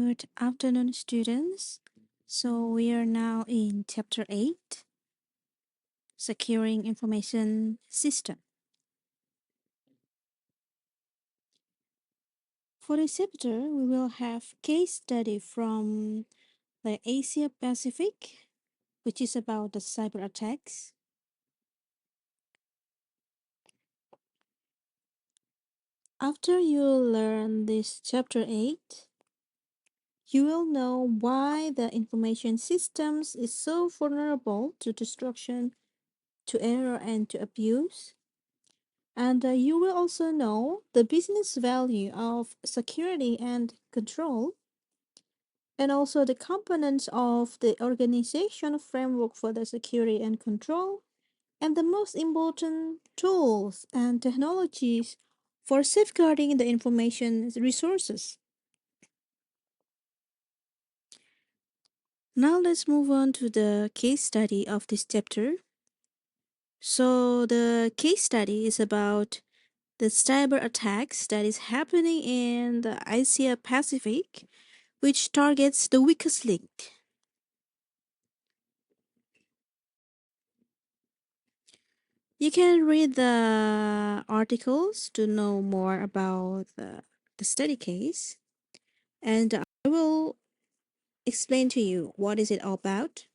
Good afternoon, students. So, we are now in chapter 8, Securing Information System. For this chapter, we will have case study from the Asia Pacific, which is about the cyber attacks. After you learn this chapter 8, you will know why the information systems is so vulnerable to destruction, to error, and to abuse. And you will also know the business value of security and control, and also the components of the organization framework for the security and control, and the most important tools and technologies for safeguarding the information resources. Now let's move on to the case study of this chapter. So the case study is about the cyber attacks that is happening in the Asia Pacific, which targets the weakest link. You can read the articles to know more about the study case, and I will explain to you what is it all about.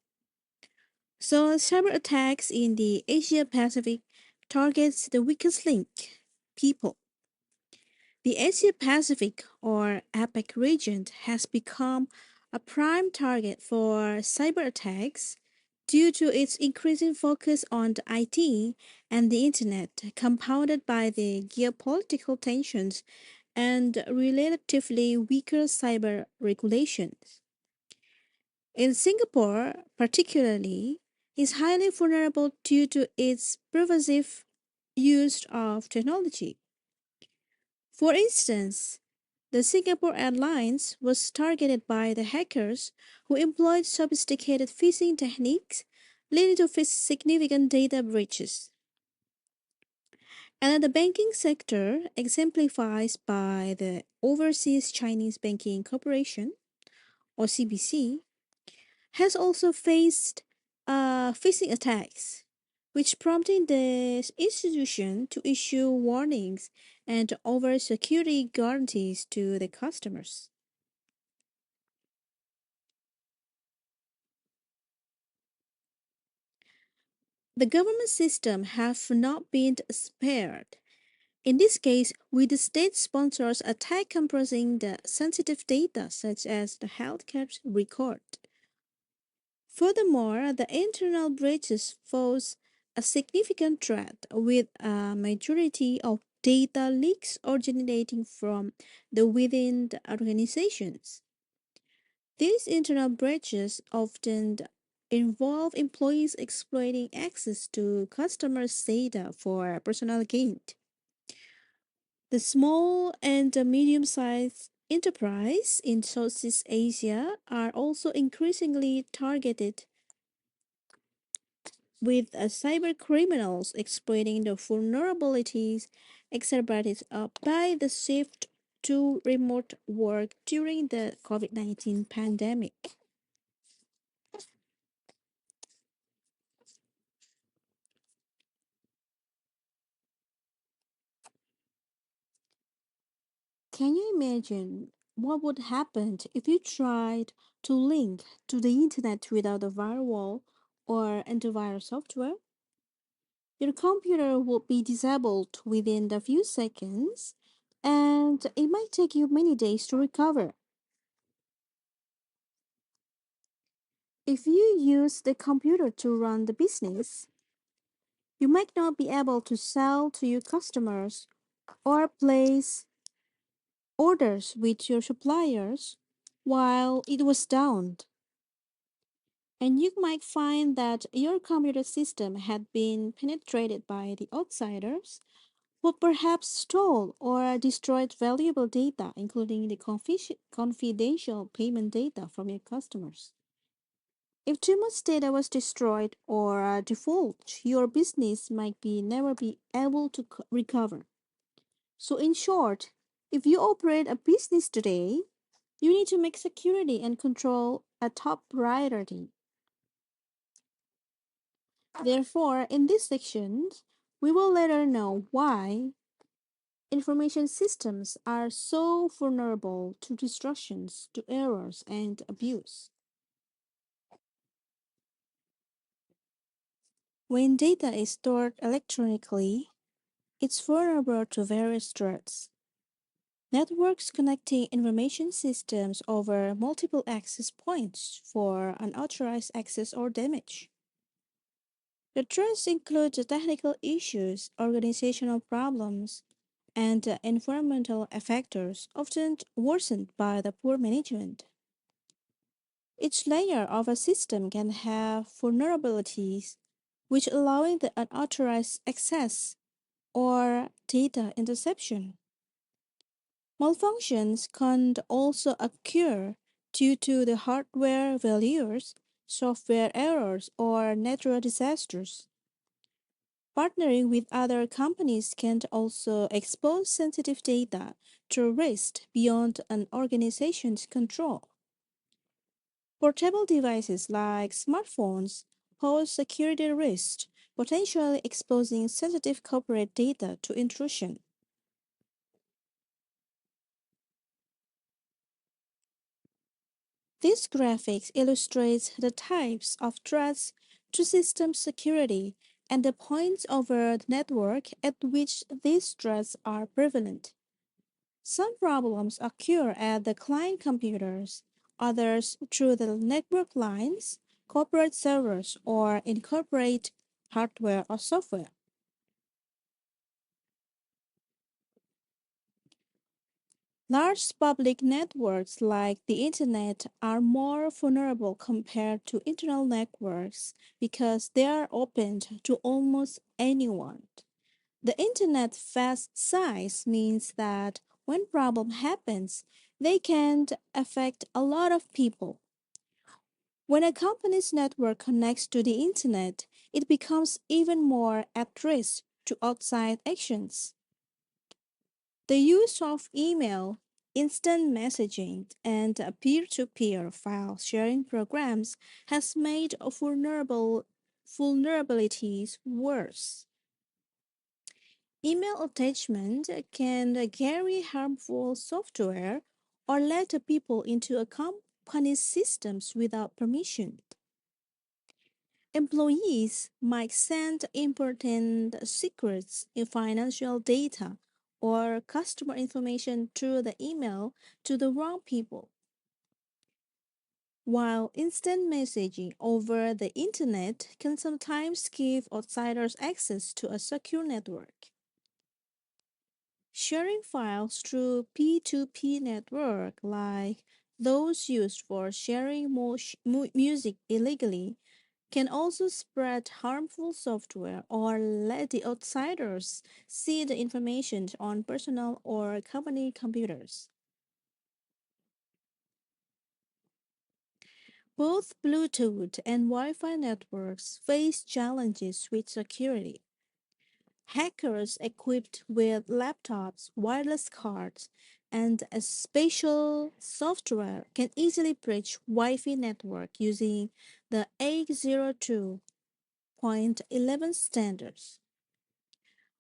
So, cyber attacks in the Asia Pacific targets the weakest link, people. The Asia Pacific or APEC region has become a prime target for cyber attacks due to its increasing focus on the IT and the internet, compounded by the geopolitical tensions and relatively weaker cyber regulations. In Singapore, particularly, is highly vulnerable due to its pervasive use of technology. For instance, the Singapore Airlines was targeted by the hackers who employed sophisticated phishing techniques, leading to significant data breaches. And the banking sector exemplifies by the Overseas Chinese Banking Corporation, or CBC, has also faced phishing attacks, which prompted the institution to issue warnings and offer security guarantees to the customers. The government system have not been spared. In this case, with the state sponsors attack comprising the sensitive data such as the healthcare record. Furthermore, the internal breaches pose a significant threat with a majority of data leaks originating from the within the organizations. These internal breaches often involve employees exploiting access to customers' data for personal gain. The small and medium-sized enterprise in Southeast Asia are also increasingly targeted with cyber criminals exploiting the vulnerabilities exacerbated by the shift to remote work during the COVID-19 pandemic. Can you imagine what would happen if you tried to link to the internet without a firewall or antivirus software? Your computer would be disabled within a few seconds, and it might take you many days to recover. If you use the computer to run the business, you might not be able to sell to your customers or place orders with your suppliers while it was down. And you might find that your computer system had been penetrated by the outsiders who perhaps stole or destroyed valuable data, including the confidential payment data from your customers. If too much data was destroyed or divulged, your business might be never be able to recover. So, in short, if you operate a business today, You need to make security and control a top priority. Therefore, in this section, we will later know why information systems are so vulnerable to disruptions, to errors, and abuse. When data is stored electronically, it's vulnerable to various threats. Networks connecting information systems over multiple access points for unauthorized access or damage. The threats include the technical issues, organizational problems, and environmental factors, often worsened by the poor management. Each layer of a system can have vulnerabilities, which allowing the unauthorized access or data interception. Malfunctions can also occur due to the hardware failures, software errors, or natural disasters. Partnering with other companies can also expose sensitive data to risk beyond an organization's control. Portable devices like smartphones pose security risks, potentially exposing sensitive corporate data to intrusion. This graphics illustrates the types of threats to system security and the points over the network at which these threats are prevalent. Some problems occur at the client computers, others through the network lines, corporate servers, or in corporate hardware or software. Large public networks like the Internet are more vulnerable compared to internal networks because they are open to almost anyone. The Internet's vast size means that when problem happens, they can affect a lot of people. When a company's network connects to the Internet, it becomes even more at risk to outside actions. The use of email, instant messaging, and peer to peer file sharing programs has made vulnerabilities worse. Email attachment can carry harmful software or let people into a company's systems without permission. Employees might send important secrets in financial data or customer information through the email to the wrong people. While instant messaging over the internet can sometimes give outsiders access to a secure network. Sharing files through P2P network like those used for sharing music illegally can also spread harmful software or let the outsiders see the information on personal or company computers. Both Bluetooth and Wi Fi networks face challenges with security. Hackers equipped with laptops, wireless cards, and a special software can easily breach Wi-Fi network using the 802.11 standards.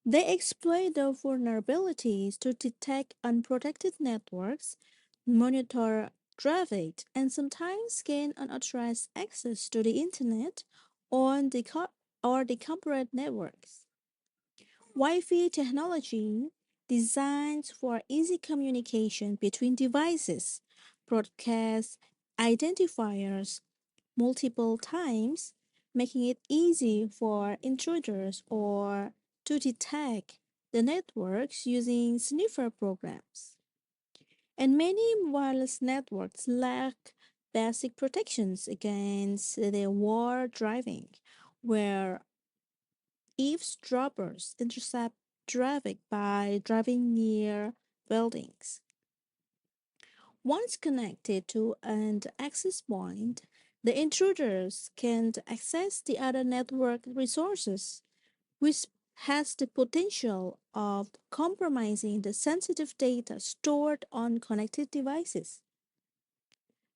They exploit the vulnerabilities to detect unprotected networks, monitor traffic, and sometimes gain unauthorized access to the internet or the corporate networks. Wi-Fi technology designed for easy communication between devices broadcasts identifiers multiple times, making it easy for intruders or to detect the networks using sniffer programs. And many wireless networks lack basic protections against the war driving, where eavesdroppers intercept traffic by driving near buildings. Once connected to an access point, the intruders can access the other network resources, which has the potential of compromising the sensitive data stored on connected devices.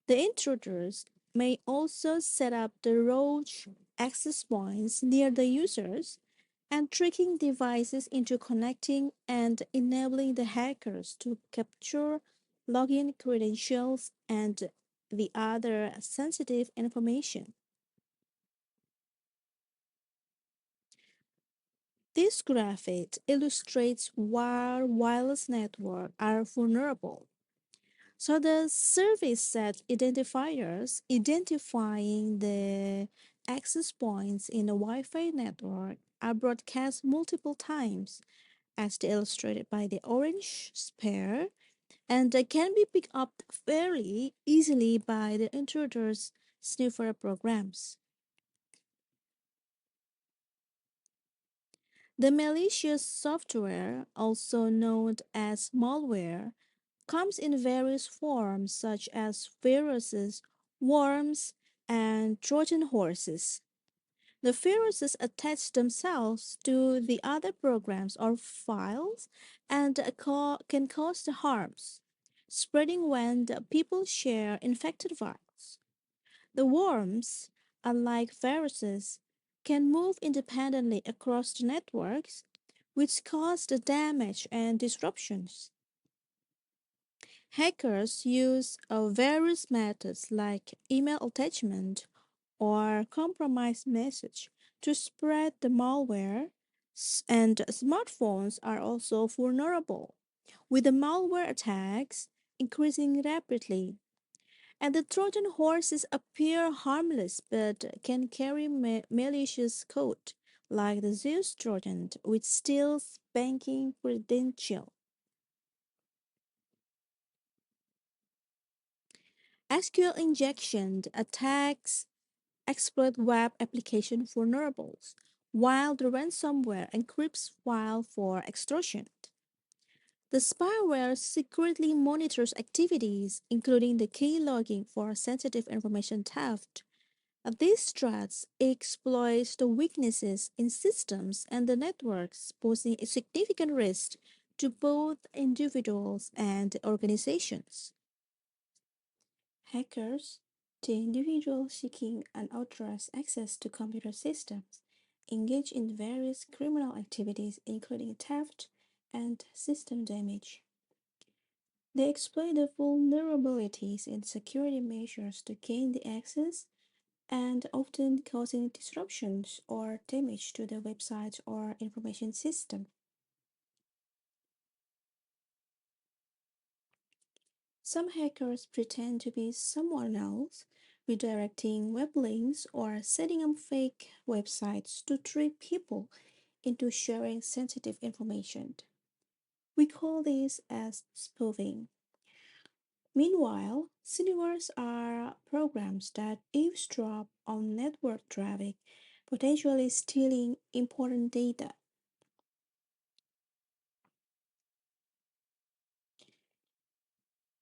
The intruders may also set up the roach access points near the users and tricking devices into connecting and enabling the hackers to capture login credentials and the other sensitive information. This graphic illustrates why wireless networks are vulnerable. So the service set identifiers identifying the access points in a Wi-Fi network are broadcast multiple times, as illustrated by the orange sphere, and they can be picked up fairly easily by the intruder's sniffer programs. The malicious software, also known as malware, comes in various forms such as viruses, worms, and Trojan horses. The viruses attach themselves to the other programs or files and can cause the harms, spreading when the people share infected files. The worms, unlike viruses, can move independently across the networks, which cause the damage and disruptions. Hackers use various methods like email attachment or compromised message to spread the malware, and smartphones are also vulnerable, with the malware attacks increasing rapidly. And the Trojan horses appear harmless but can carry malicious code, like the Zeus Trojan, which steals banking credentials. SQL injection attacks exploit web application vulnerables, while the ransomware encrypts files for extortion. The spyware secretly monitors activities, including the key logging for sensitive information theft. These threats exploit the weaknesses in systems and the networks, posing a significant risk to both individuals and organizations. Hackers, the individual seeking unauthorized access to computer systems, engage in various criminal activities including theft and system damage. They exploit the vulnerabilities in security measures to gain the access and often causing disruptions or damage to the website or information system. Some hackers pretend to be someone else, redirecting web links or setting up fake websites to trick people into sharing sensitive information. We call this as spoofing. Meanwhile, cyberwars are programs that eavesdrop on network traffic, potentially stealing important data.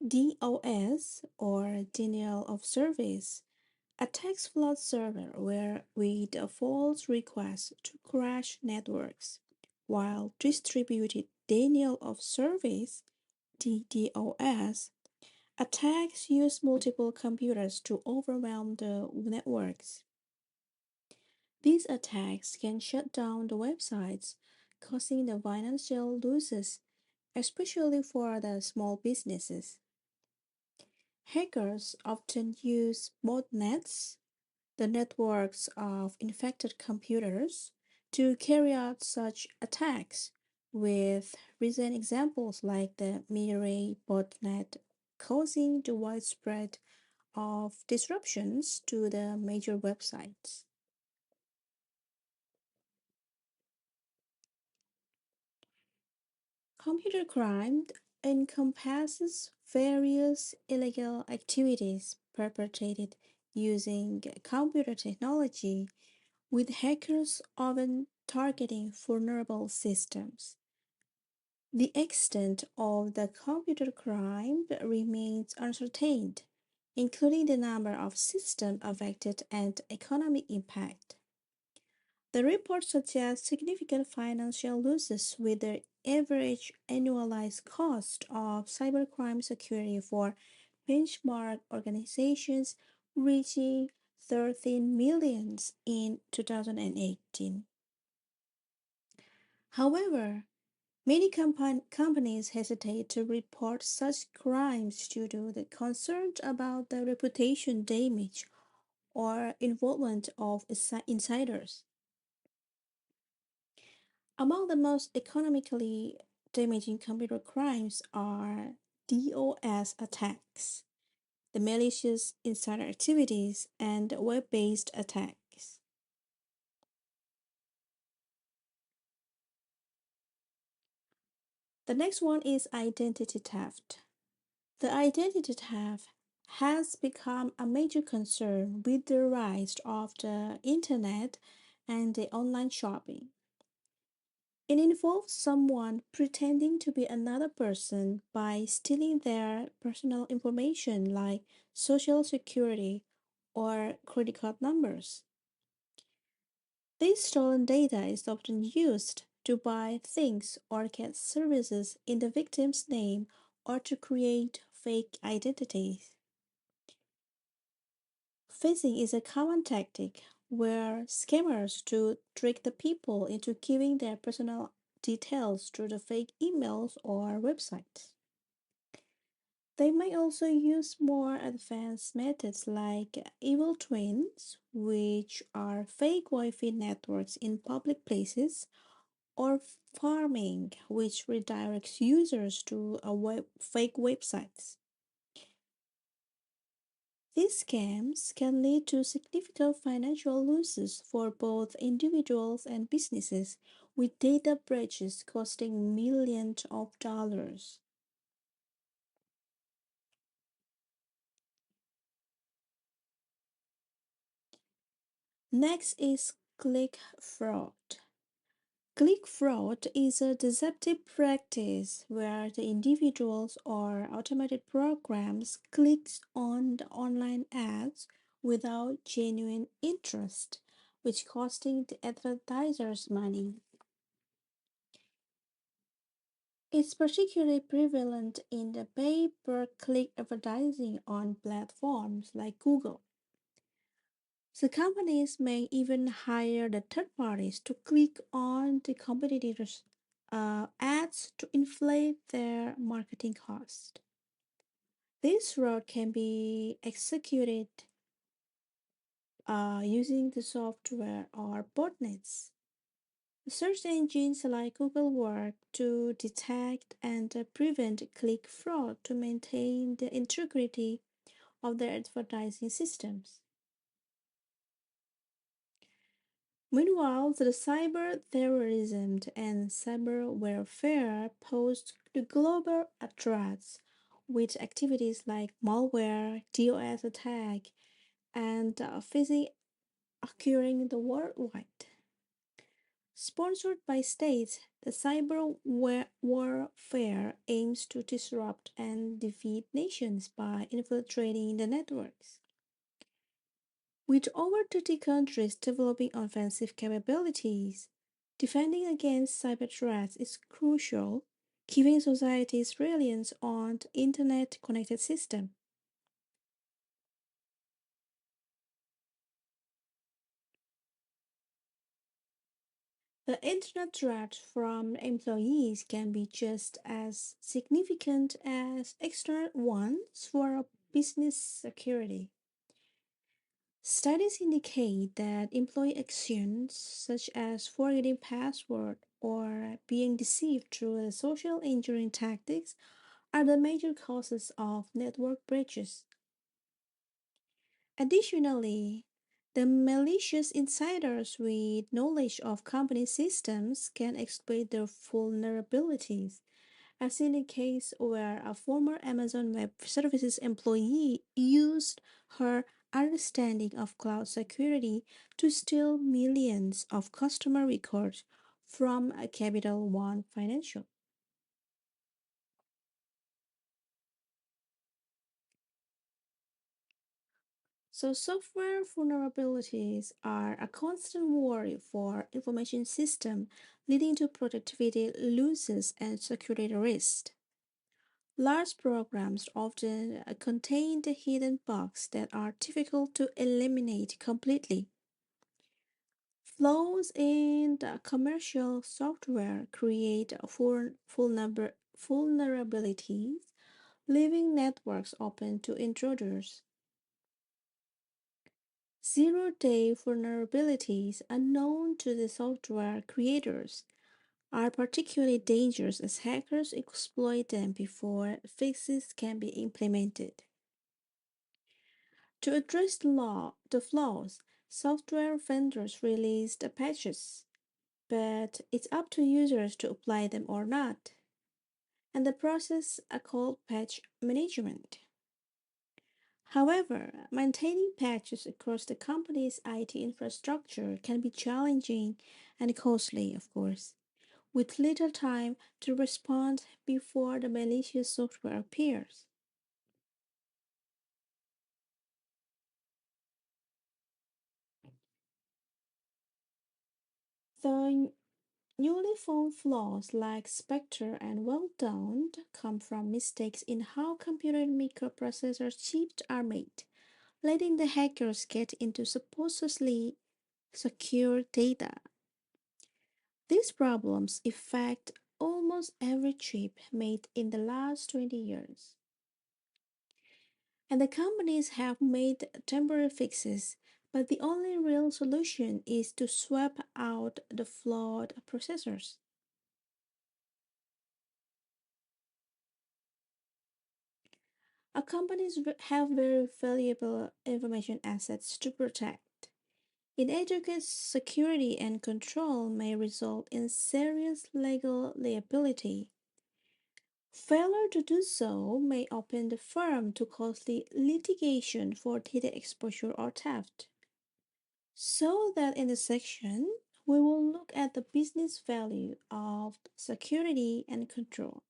DOS, or denial of service, attacks flood server where with a false request to crash networks, while distributed denial of service (DDoS) attacks use multiple computers to overwhelm the networks. These attacks can shut down the websites, causing the financial losses, especially for the small businesses. Hackers often use botnets, the networks of infected computers, to carry out such attacks, with recent examples like the Mirai botnet causing the widespread of disruptions to the major websites. Computer crime encompasses various illegal activities perpetrated using computer technology, with hackers often targeting vulnerable systems. The extent of the computer crime remains uncertain, including the number of systems affected and economic impact. The report suggests significant financial losses with the average annualized cost of cybercrime security for benchmark organizations, reaching 13 millions in 2018. However, many companies hesitate to report such crimes due to the concerns about the reputation damage or involvement of insiders. Among the most economically damaging computer crimes are DOS attacks, the malicious insider activities, and web based attacks. The next one is identity theft. The identity theft has become a major concern with the rise of the internet and the online shopping. It involves someone pretending to be another person by stealing their personal information like social security or credit card numbers. This stolen data is often used to buy things or get services in the victim's name or to create fake identities. Phishing is a common tactic where scammers to trick the people into giving their personal details through the fake emails or websites. They may also use more advanced methods like evil twins, which are fake Wi Fi networks in public places, or farming, which redirects users to fake websites. These scams can lead to significant financial losses for both individuals and businesses, with data breaches costing millions of dollars. Next is click fraud. Click fraud is a deceptive practice where the individuals or automated programs clicks on the online ads without genuine interest, which costing the advertisers money. It's particularly prevalent in the pay-per-click advertising on platforms like Google. So companies may even hire the third parties to click on the competitors' ads to inflate their marketing cost. This fraud can be executed using the software or botnets. Search engines like Google work to detect and prevent click fraud to maintain the integrity of their advertising systems. Meanwhile, the cyber terrorism and cyber warfare pose the global threats with activities like malware, DOS attack, and phishing occurring the worldwide. Sponsored by states, the warfare aims to disrupt and defeat nations by infiltrating the networks. With over 30 countries developing offensive capabilities, defending against cyber threats is crucial, keeping societies resilient on the internet connected system. The internet threat from employees can be just as significant as external ones for business security. Studies indicate that employee actions such as forgetting password or being deceived through social engineering tactics are the major causes of network breaches. Additionally, the malicious insiders with knowledge of company systems can exploit their vulnerabilities, as in a case where a former Amazon Web Services employee used her understanding of cloud security to steal millions of customer records from a Capital One Financial. So, software vulnerabilities are a constant worry for information system, leading to productivity losses and security risks. Large programs often contain the hidden bugs that are difficult to eliminate completely. Flaws in the commercial software create vulnerabilities, leaving networks open to intruders. Zero-day vulnerabilities unknown to the software creators are particularly dangerous as hackers exploit them before fixes can be implemented. To address the flaws, software vendors release the patches, but it's up to users to apply them or not. And the process are called patch management. However, maintaining patches across the company's IT infrastructure can be challenging and costly, of course, with little time to respond before the malicious software appears. The newly found flaws like Spectre and Well Done come from mistakes in how computer microprocessor chips are made, letting the hackers get into supposedly secure data. These problems affect almost every chip made in the last 20 years, and the companies have made temporary fixes, but the only real solution is to swap out the flawed processors. Companies have very valuable information assets to protect. Inadequate security and control may result in serious legal liability. Failure to do so may open the firm to costly litigation for data exposure or theft. So that in this section, we will look at the business value of security and control.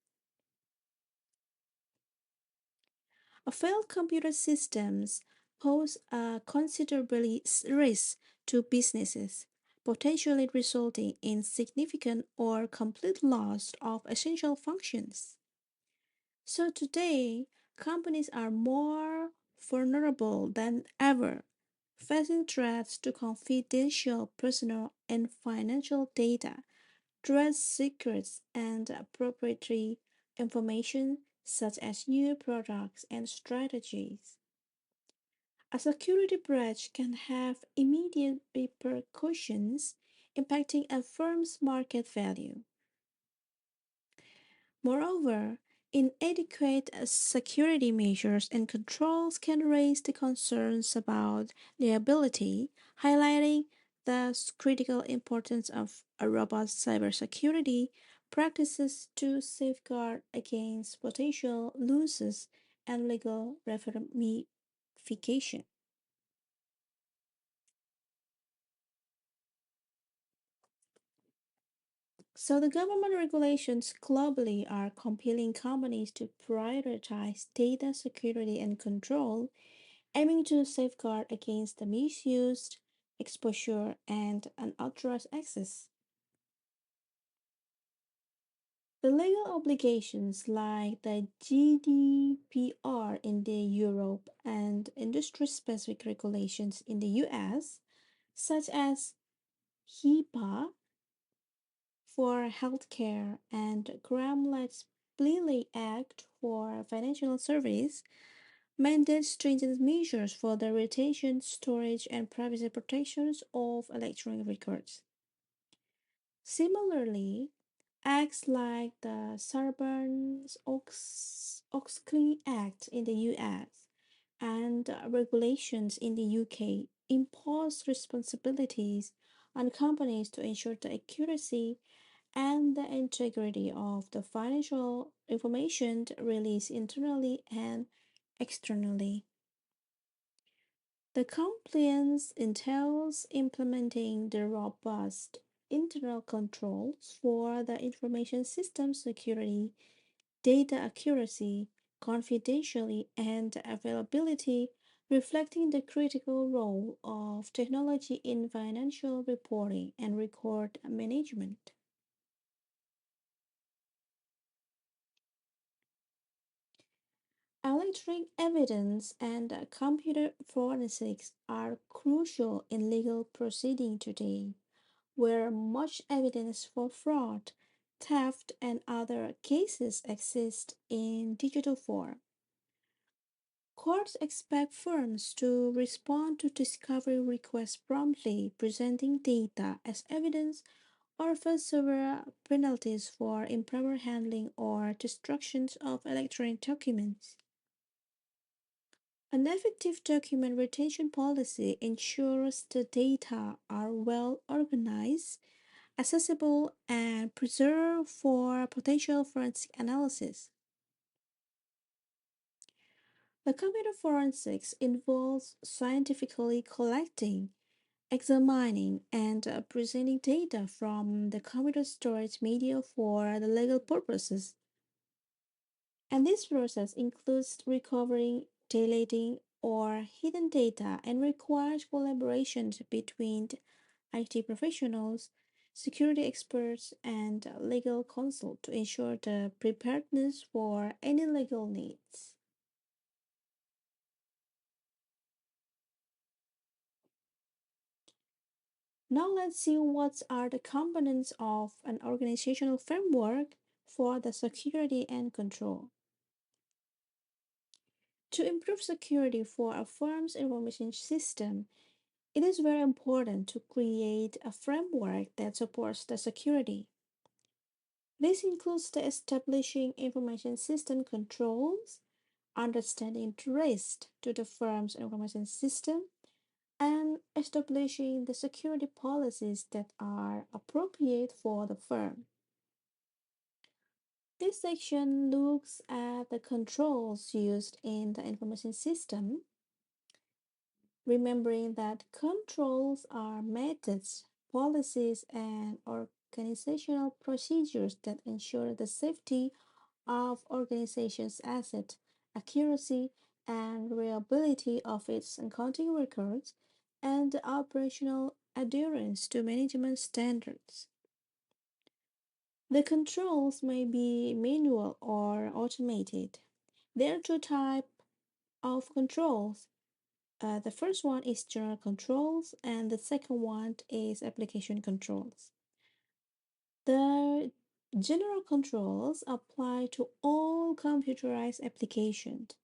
A failed computer systems pose a considerable risk to businesses, potentially resulting in significant or complete loss of essential functions. So today, companies are more vulnerable than ever, facing threats to confidential personal and financial data, trade secrets, and proprietary information such as new products and strategies. A security breach can have immediate repercussions impacting a firm's market value. Moreover, inadequate security measures and controls can raise the concerns about liability, highlighting the critical importance of a robust cybersecurity practices to safeguard against potential losses and legal ramification. So, the government regulations globally are compelling companies to prioritize data security and control, aiming to safeguard against the misuse, exposure, and unauthorized access. The legal obligations like the GDPR in the Europe and industry-specific regulations in the US, such as HIPAA for healthcare and Gramm-Leach-Bliley Act for financial service, mandate stringent measures for the retention, storage, and privacy protections of electronic records. Similarly, acts like the Sarbanes-Oxley Act in the US and regulations in the UK impose responsibilities on companies to ensure the accuracy and the integrity of the financial information released internally and externally. The compliance entails implementing the robust internal controls for the information system security, data accuracy, confidentiality, and availability, reflecting the critical role of technology in financial reporting and record management. Electronic evidence and computer forensics are crucial in legal proceeding today, where much evidence for fraud, theft, and other cases exist in digital form. Courts expect firms to respond to discovery requests promptly, presenting data as evidence, or face severe penalties for improper handling or destruction of electronic documents. An effective document retention policy ensures the data are well organized, accessible, and preserved for potential forensic analysis. The computer forensics involves scientifically collecting, examining, and presenting data from the computer storage media for the legal purposes. And this process includes recovering, deleting, or hidden data and requires collaboration between IT professionals, security experts, and legal counsel to ensure the preparedness for any legal needs. Now let's see what are the components of an organizational framework for the security and control. To improve security for a firm's information system, it is very important to create a framework that supports the security. This includes the establishing information system controls, understanding the risk to the firm's information system, and establishing the security policies that are appropriate for the firm. This section looks at the controls used in the information system, remembering that controls are methods, policies, and organizational procedures that ensure the safety of organization's asset, accuracy and reliability of its accounting records, and the operational adherence to management standards. The controls may be manual or automated. There are two types of controls. The first one is general controls, and the second one is application controls. The general controls apply to all computerized applications.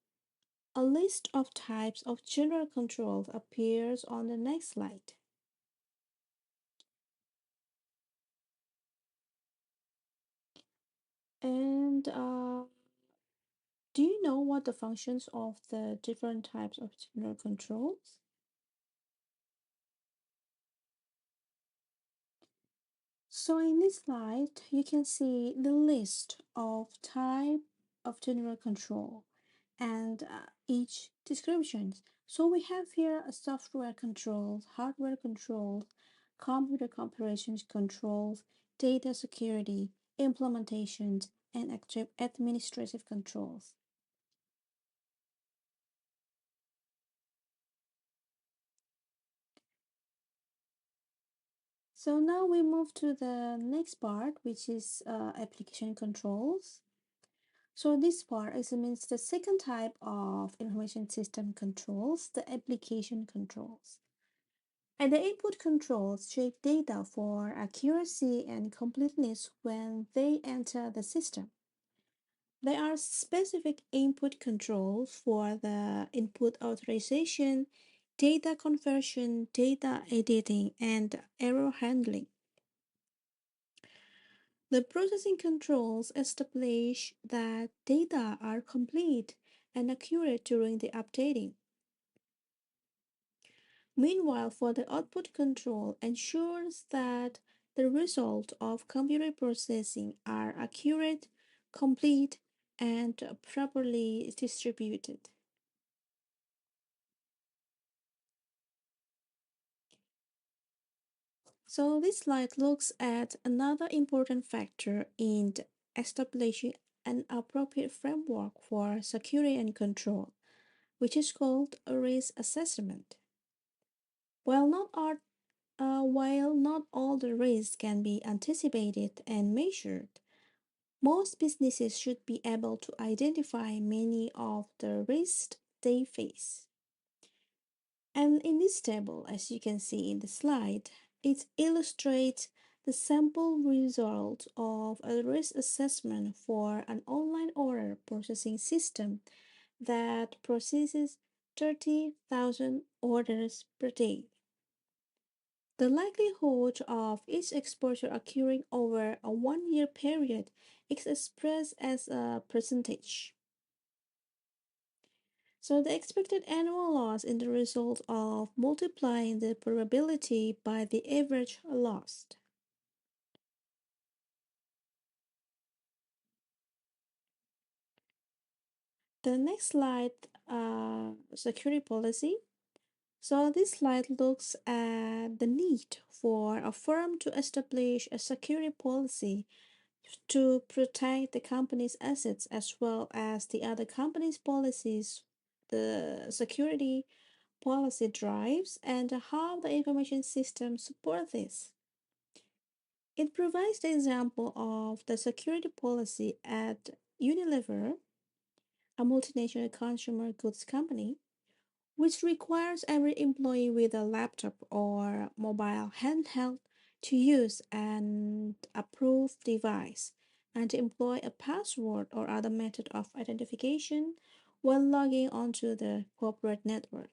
A list of types of general controls appears on the next slide. And do you know what the functions of the different types of general controls? So in this slide, you can see the list of type of general control and each descriptions. So we have here a software controls, hardware controls, computer operations controls, data security, implementations, and active administrative controls. So now we move to the next part, which is application controls. So this part examines the second type of information system controls, the application controls. And the input controls check data for accuracy and completeness when they enter the system. There are specific input controls for the input authorization, data conversion, data editing, and error handling. The processing controls establish that data are complete and accurate during the updating. Meanwhile, for the output control ensures that the result of computer processing are accurate, complete, and properly distributed. So this slide looks at another important factor in establishing an appropriate framework for security and control, which is called a risk assessment. While not all the risks can be anticipated and measured, Most businesses should be able to identify many of the risks they face. And in this table, as you can see in the slide, it illustrates the sample result of a risk assessment for an online order processing system that processes 30,000 orders per day. The likelihood of each exposure occurring over a 1 year period is expressed as a percentage. So the expected annual loss is the result of multiplying the probability by the average loss. The next slide, security policy. So this slide looks at the need for a firm to establish a security policy to protect the company's assets as well as the other company's policies, the security policy drives, and how the information system support this. It provides the example of the security policy at Unilever, a multinational consumer goods company, which requires every employee with a laptop or mobile handheld to use an approved device and to employ a password or other method of identification when logging onto the corporate network.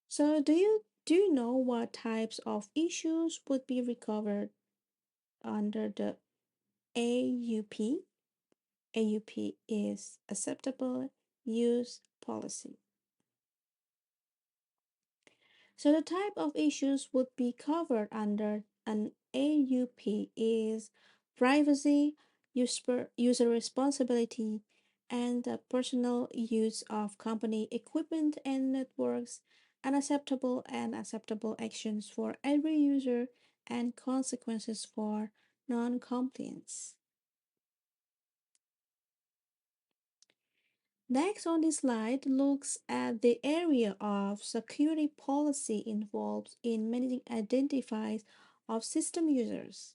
So do you know what types of issues would be recovered under the AUP? AUP is acceptable use policy. So the type of issues would be covered under an AUP is privacy, user responsibility, and the personal use of company equipment and networks, unacceptable and acceptable actions for every user, and consequences for non-compliance. Next on this slide looks at the area of security policy involved in managing identifiers of system users.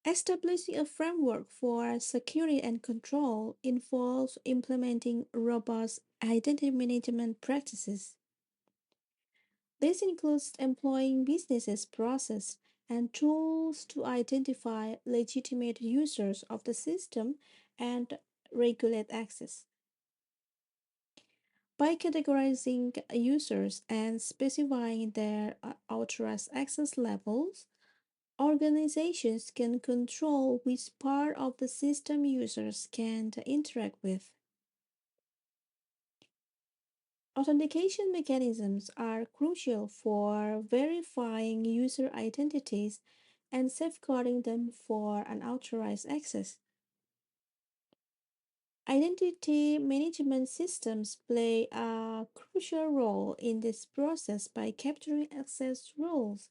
Establishing a framework for security and control involves implementing robust identity management practices. This includes employing businesses process and tools to identify legitimate users of the system and regulate access. By categorizing users and specifying their authorized access levels, organizations can control which part of the system users can interact with. Authentication mechanisms are crucial for verifying user identities and safeguarding them for unauthorized access. Identity management systems play a crucial role in this process by capturing access rules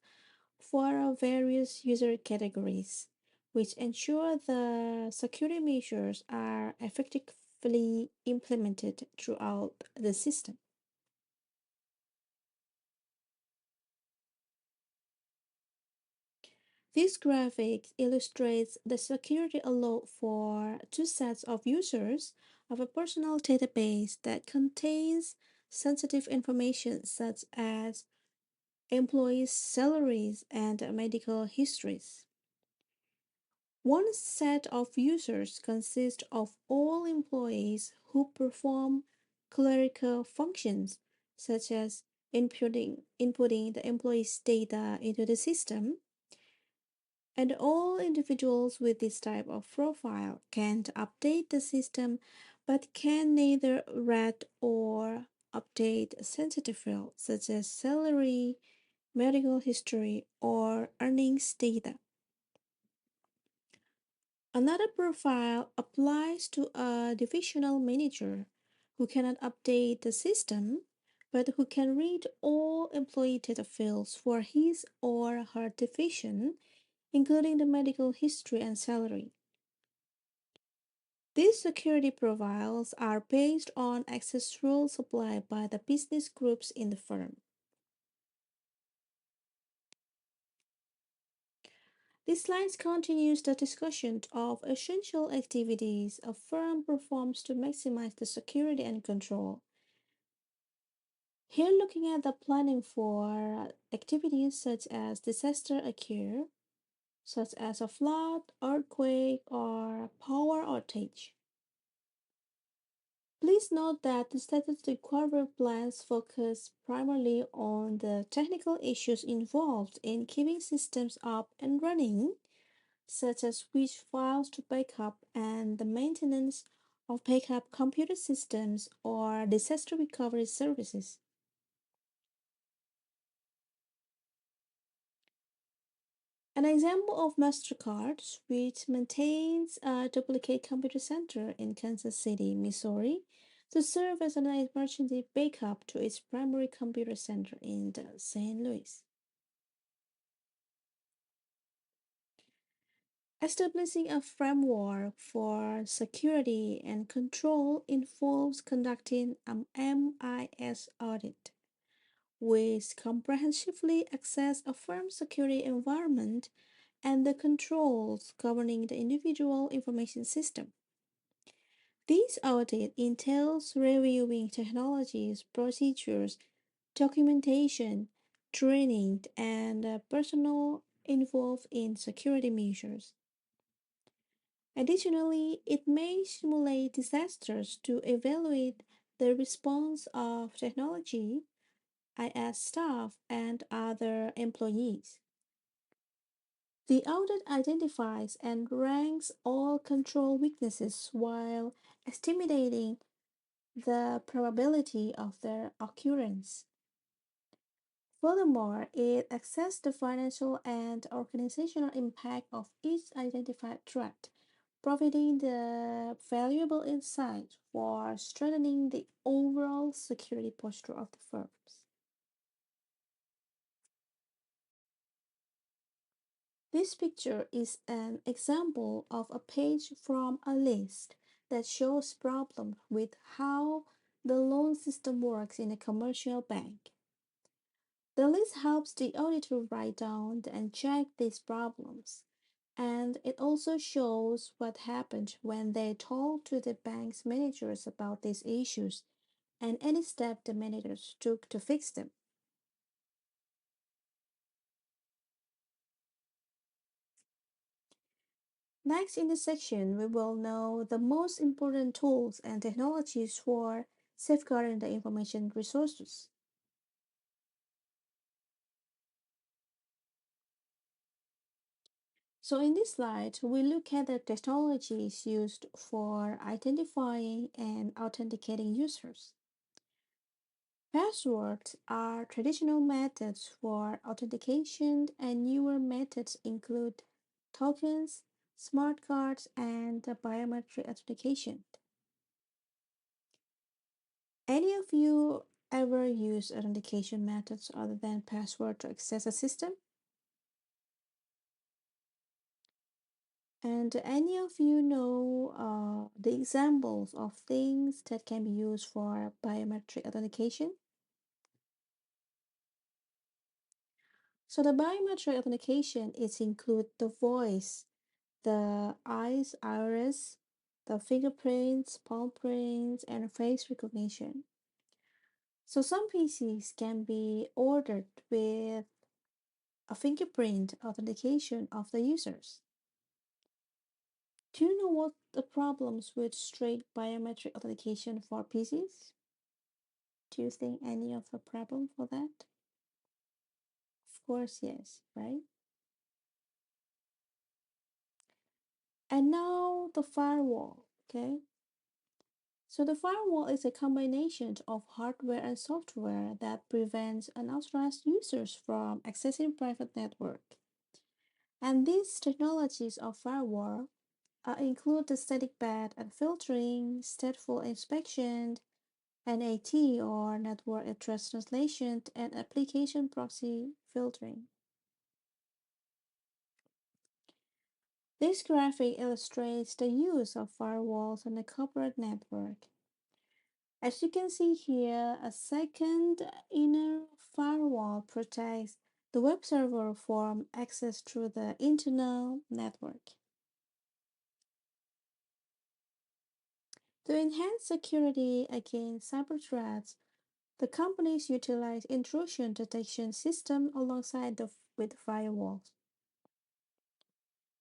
for various user categories, which ensure the security measures are effectively implemented throughout the system. This graphic illustrates the security alert for two sets of users of a personal database that contains sensitive information such as employees' salaries and medical histories. One set of users consists of all employees who perform clerical functions, such as inputting the employee's data into the system, and all individuals with this type of profile can update the system but can neither read or update sensitive fields such as salary, medical history, or earnings data. Another profile applies to a divisional manager who cannot update the system but who can read all employee data fields for his or her division, including the medical history and salary. These security profiles are based on access rules supplied by the business groups in the firm. This slide continues the discussion of essential activities a firm performs to maximize the security and control. Here, looking at the planning for activities such as disaster occur, such as a flood, earthquake, or power outage. Please note that the statistic quarter plans focus primarily on the technical issues involved in keeping systems up and running, such as which files to backup and the maintenance of backup computer systems or disaster recovery services. An example of MasterCard, which maintains a duplicate computer center in Kansas City, Missouri, to serve as an emergency backup to its primary computer center in St. Louis. Establishing a framework for security and control involves conducting an MIS audit, which comprehensively assesses a firm's security environment and the controls governing the individual information system. This audit entails reviewing technologies, procedures, documentation, training, and personnel involved in security measures. Additionally, it may simulate disasters to evaluate the response of technology, IS staff, and other employees. The audit identifies and ranks all control weaknesses while estimating the probability of their occurrence. Furthermore, it assesses the financial and organizational impact of each identified threat, providing the valuable insight for strengthening the overall security posture of the firms. This picture is an example of a page from a list that shows problems with how the loan system works in a commercial bank. The list helps the auditor write down and check these problems, and it also shows what happened when they talked to the bank's managers about these issues and any step the managers took to fix them. Next in this section, we will know the most important tools and technologies for safeguarding the information resources. So in this slide, we look at the technologies used for identifying and authenticating users. Passwords are traditional methods for authentication, and newer methods include tokens, smart cards, and biometric authentication. Any of you ever use authentication methods other than password to access a system? And any of you know the examples of things that can be used for biometric authentication? So the biometric authentication is include the voice, the eyes, iris, the fingerprints, palm prints, and face recognition. So some PCs can be ordered with a fingerprint authentication of the users. Do you know what the problems with straight biometric authentication for PCs? Do you think any of the problem for that? Of course, yes, right? And now the firewall, okay? So the firewall is a combination of hardware and software that prevents unauthorized users from accessing private network. And these technologies of firewall include the static path and filtering, stateful inspection, NAT or network address translation, and application proxy filtering. This graphic illustrates the use of firewalls on a corporate network. As you can see here, a second inner firewall protects The web server form access through the internal network. To enhance security against cyber threats, the companies utilize intrusion detection system alongside with firewalls.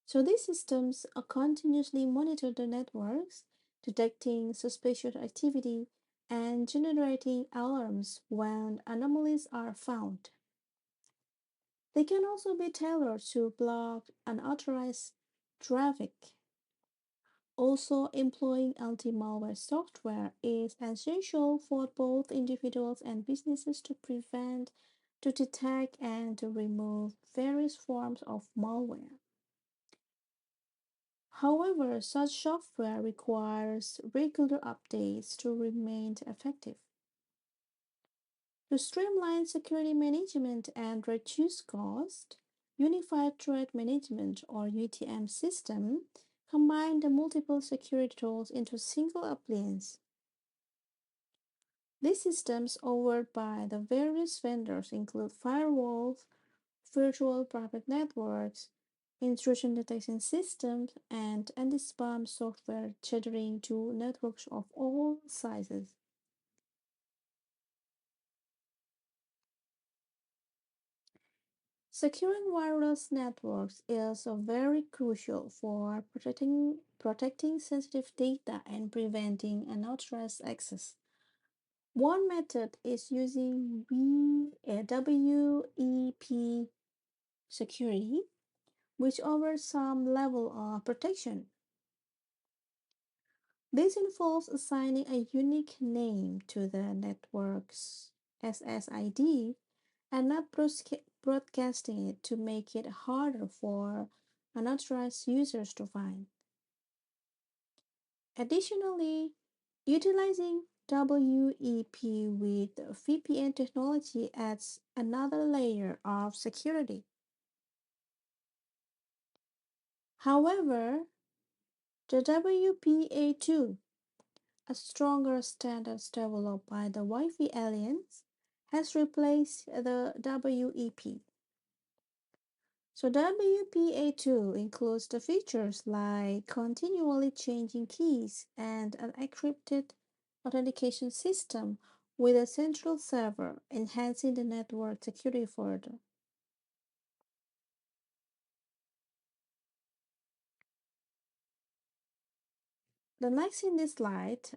So these systems continuously monitor the networks, detecting suspicious activity and generating alarms when anomalies are found. They can also be tailored to block unauthorized traffic. Also, employing anti-malware software is essential for both individuals and businesses to prevent, to detect, and to remove various forms of malware. However, such software requires regular updates to remain effective. To streamline security management and reduce cost, Unified Threat Management or UTM system combine the multiple security tools into a single appliance. These systems offered by the various vendors include firewalls, virtual private networks, intrusion detection systems, and anti-spam software catering to networks of all sizes. Securing wireless networks is very crucial for protecting sensitive data and preventing unauthorized access. One method is using WEP security, which offers some level of protection. This involves assigning a unique name to the network's SSID and not broadcasting it to make it harder for unauthorized users to find. Additionally, utilizing WEP with VPN technology adds another layer of security. However, the WPA2, a stronger standard developed by the Wi-Fi Alliance, has replaced the WEP. So WPA2 includes the features like continually changing keys and an encrypted authentication system with a central server, enhancing the network security further. The next in this slide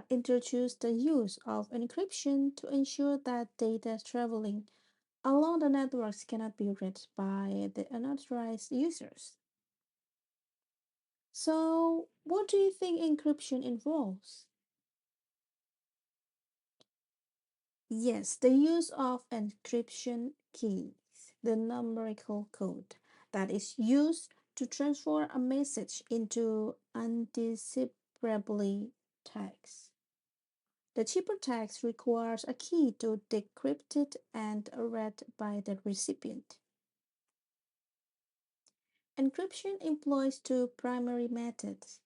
introduces the use of encryption to ensure that data traveling along the networks cannot be read by the unauthorized users. So, what do you think encryption involves? Yes, the use of encryption keys, the numerical code that is used to transfer a message into undecipherable text. The cheaper text requires a key to decrypt it and read by the recipient. Encryption employs two primary methods.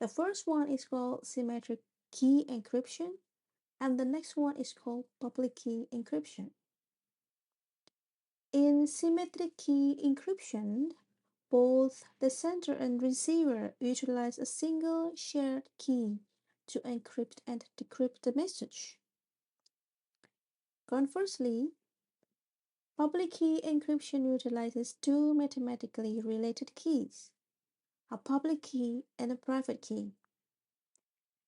The first one is called symmetric key encryption, and the next one is called public key encryption. In symmetric key encryption, both the sender and receiver utilize a single shared key to encrypt and decrypt the message. Conversely, public key encryption utilizes two mathematically related keys, a public key and a private key.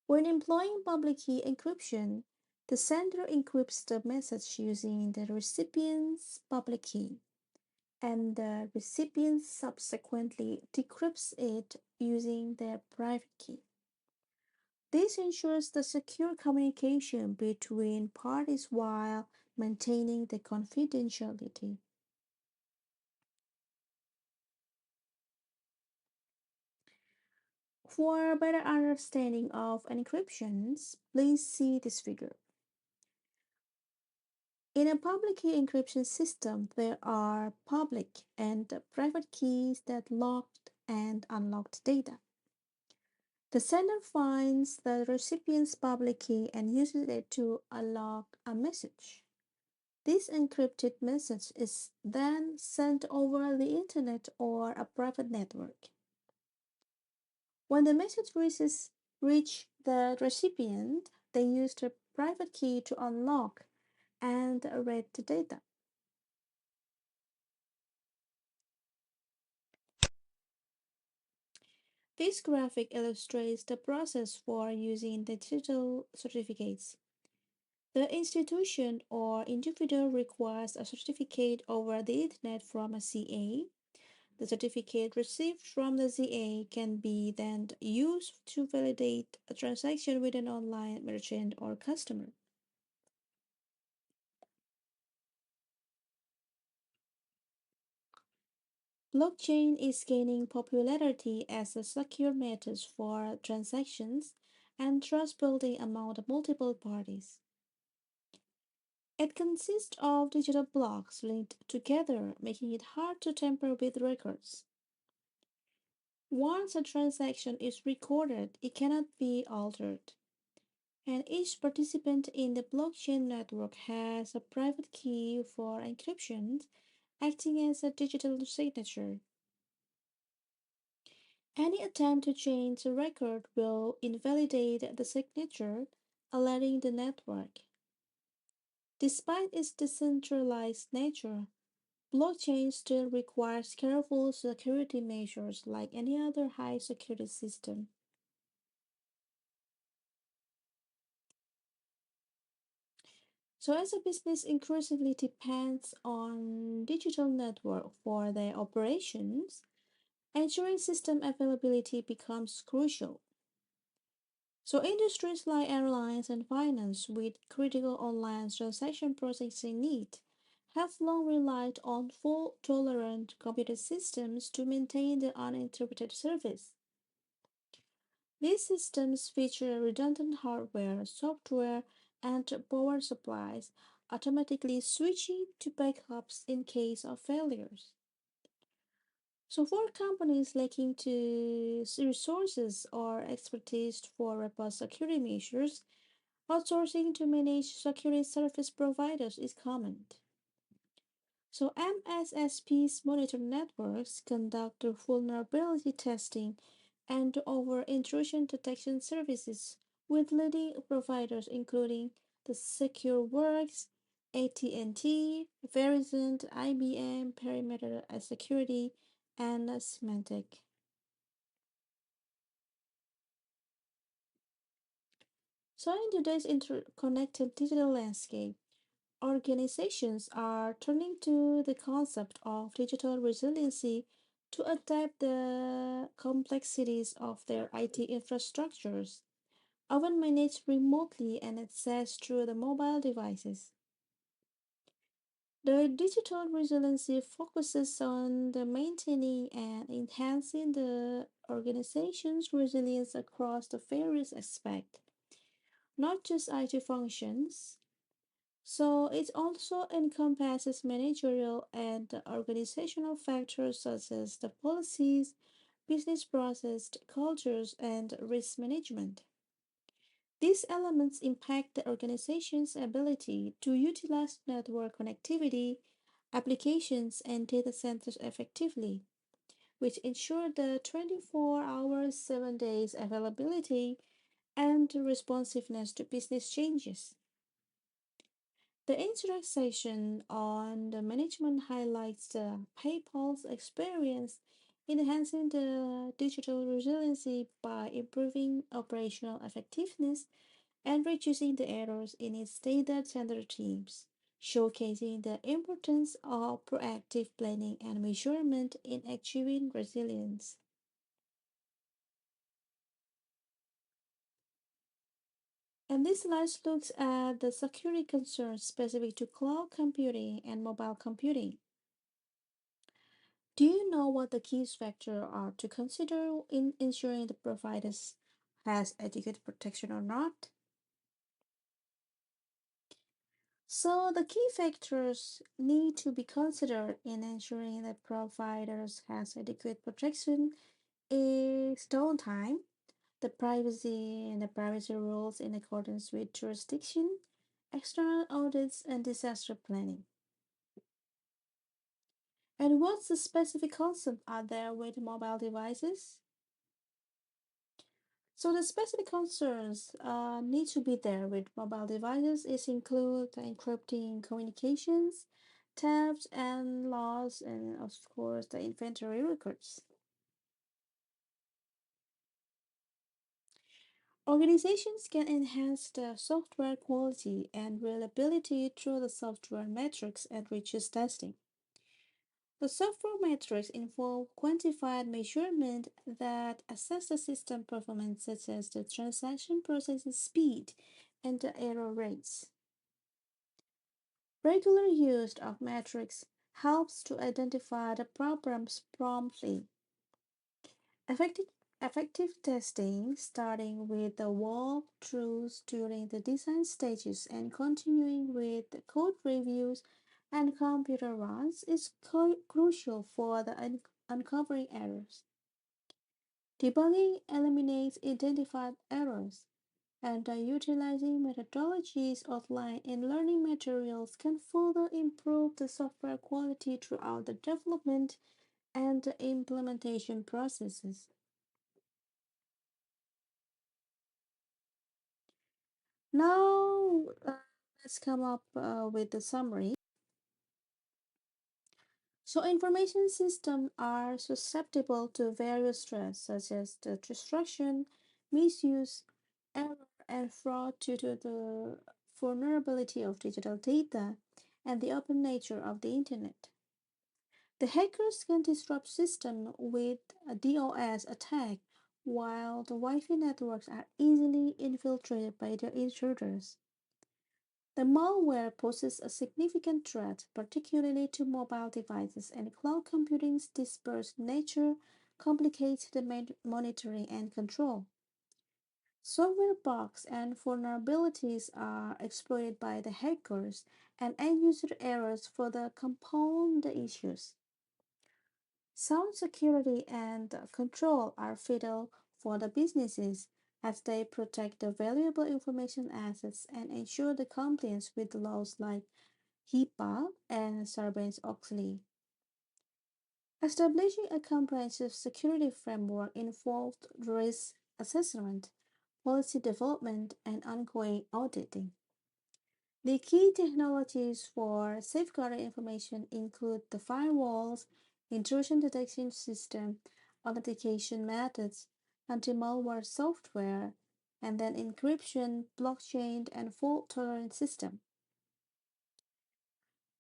When employing public key encryption, the sender encrypts the message using the recipient's public key, and the recipient subsequently decrypts it using their private key. This ensures the secure communication between parties while maintaining the confidentiality. For a better understanding of encryptions, please see this figure. In a public key encryption system, there are public and private keys that locked and unlocked data. The sender finds the recipient's public key and uses it to unlock a message. This encrypted message is then sent over the internet or a private network. When the message reach the recipient, they use the private key to unlock and read the data. This graphic illustrates the process for using the digital certificates. The institution or individual requires a certificate over the internet from a CA. The certificate received from the CA can be then used to validate a transaction with an online merchant or customer. Blockchain is gaining popularity as a secure method for transactions and trust building among multiple parties. It consists of digital blocks linked together, making it hard to tamper with records. Once a transaction is recorded, it cannot be altered, and each participant in the blockchain network has a private key for encryption, acting as a digital signature. Any attempt to change the record will invalidate the signature, alerting the network. Despite its decentralized nature, blockchain still requires careful security measures like any other high security system. So as a business increasingly depends on digital network for their operations, ensuring system availability becomes crucial. So industries like airlines and finance with critical online transaction processing need have long relied on fault-tolerant computer systems to maintain the uninterrupted service. These systems feature redundant hardware, software, and power supplies, automatically switching to backups in case of failures. So, for companies lacking resources or expertise for robust security measures, outsourcing to manage security service providers is common. So MSSPs monitor networks, conduct vulnerability testing, and offer intrusion detection services with leading providers including the SecureWorks, AT&T, Verizon, IBM, Perimeter Security, and Symantec. So in today's interconnected digital landscape, organizations are turning to the concept of digital resiliency to adapt the complexities of their IT infrastructures, often managed remotely and accessed through the mobile devices. The digital resiliency focuses on the maintaining and enhancing the organization's resilience across the various aspects, not just IT functions. So it also encompasses managerial and organizational factors such as the policies, business process, cultures, and risk management. These elements impact the organization's ability to utilize network connectivity, applications, and data centers effectively, which ensure the 24 hours, 7 days availability and responsiveness to business changes. The interact section on the management highlights the PayPal's experience in enhancing the digital resiliency by improving operational effectiveness and reducing the errors in its data center teams, showcasing the importance of proactive planning and measurement in achieving resilience. And this slide looks at the security concerns specific to cloud computing and mobile computing. Do you know what the key factors are to consider in ensuring the provider has adequate protection or not? So the key factors need to be considered in ensuring that providers has adequate protection is downtime, the privacy rules in accordance with jurisdiction, external audits, and disaster planning. And what's the specific concept are there with mobile devices? So the specific concerns need to be there with mobile devices is include the encrypting communications, theft and loss, and of course the inventory records. Organizations can enhance the software quality and reliability through the software metrics and rigorous testing. The software metrics involve quantified measurement that assess the system performance such as the transaction processing speed and the error rates. Regular use of metrics helps to identify the problems promptly. Effective, effective testing, starting with the walkthroughs during the design stages and continuing with the code reviews and computer runs, is crucial for the uncovering errors. Debugging eliminates identified errors, and utilizing methodologies outlined in learning materials can further improve the software quality throughout the development and the implementation processes. Now, let's come up with the summary. So, information systems are susceptible to various threats such as the destruction, misuse, error, and fraud due to the vulnerability of digital data and the open nature of the internet. The hackers can disrupt systems with a DOS attack, while the Wi-Fi networks are easily infiltrated by the intruders. The malware poses a significant threat, particularly to mobile devices, and cloud computing's dispersed nature complicates the monitoring and control. Software bugs and vulnerabilities are exploited by the hackers, and end user errors further compound the issues. Sound security and control are vital for the businesses as they protect the valuable information assets and ensure the compliance with laws like HIPAA and Sarbanes-Oxley. Establishing a comprehensive security framework involved risk assessment, policy development, and ongoing auditing. The key technologies for safeguarding information include the firewalls, intrusion detection system, authentication methods, anti-malware software, and then encryption, blockchain, and fault-tolerant system.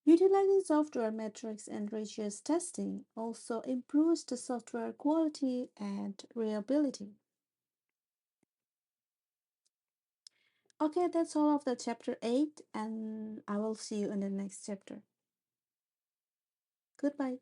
Utilizing software metrics and rigorous testing also improves the software quality and reliability. Okay, that's all of the chapter 8, and I will see you in the next chapter. Goodbye.